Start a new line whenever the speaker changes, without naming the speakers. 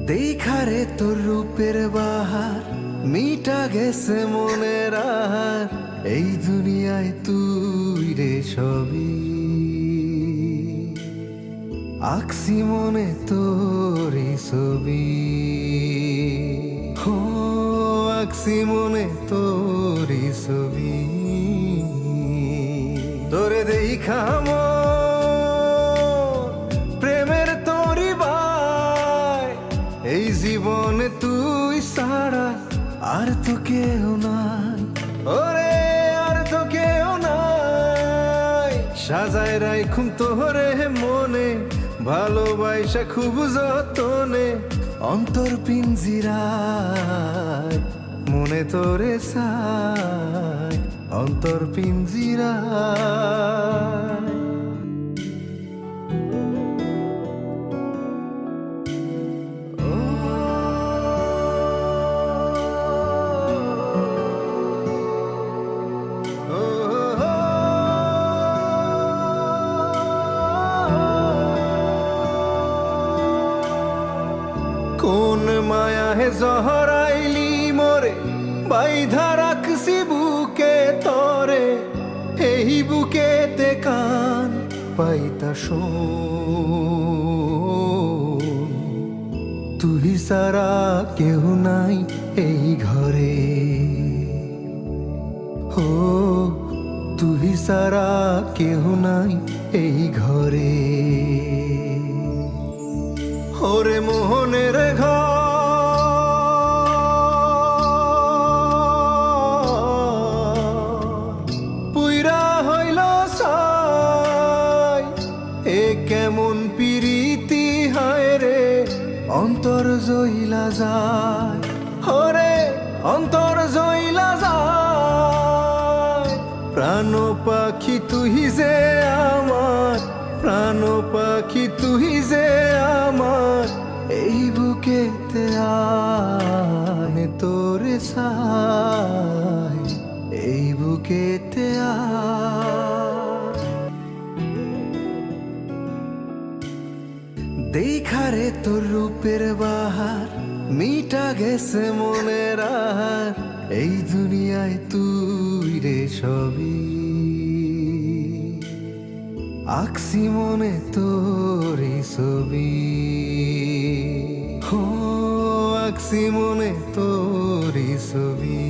দেখারে তোর রূপের বাহার মিটা গেছে মনের আহার, এই দুনিয়ায় তুই রে সবই। আঁকছি মনে তোরই ছবি, হো আঁকছি মনে তোরই ছবি। তোরে দেখা প্রেমের তোরি বাই, এই জীবনে তুই ছাড়া আর তো কেউ নাই, ওরে আর তো কেউ নাই। সাজায় রাইখুম তোরে মনে, ভালোবাসা খুব যতনে, অন্তর পিঞ্জিরায় মনে তোরে চাই, অন্তর পিঞ্জিরায়। কোন মায়া হে জহরাইলি মোরে, বাইধা রাখছি বুকে তরে, এই বুকেতে কান পাইতা শোন। তুই সারা কেউ নাই এই ঘরে, ও তুই সারা কেউ নাই এই ঘরে। ওরে মোহনের ঘর পুইরা হইল ছাই, এ কেমন পিরিতি হায় রে, অন্তর জইলা যায়, ওরে অন্তর জইলা যায়। প্রাণ পাখি তুই যে আমার, প্রাণ পাখি তুই যে আমার, এই বুকেতে আনে তোরে ছাই, এই বুকেতে দেখারে তোর রূপের বাহার মিটা গেছে মনের আহার, এই দুনিয়ায় তুই রে সবই। আঁকছি মনে তোরই ছবি, হো আঁকছি মনে তোরই ছবি।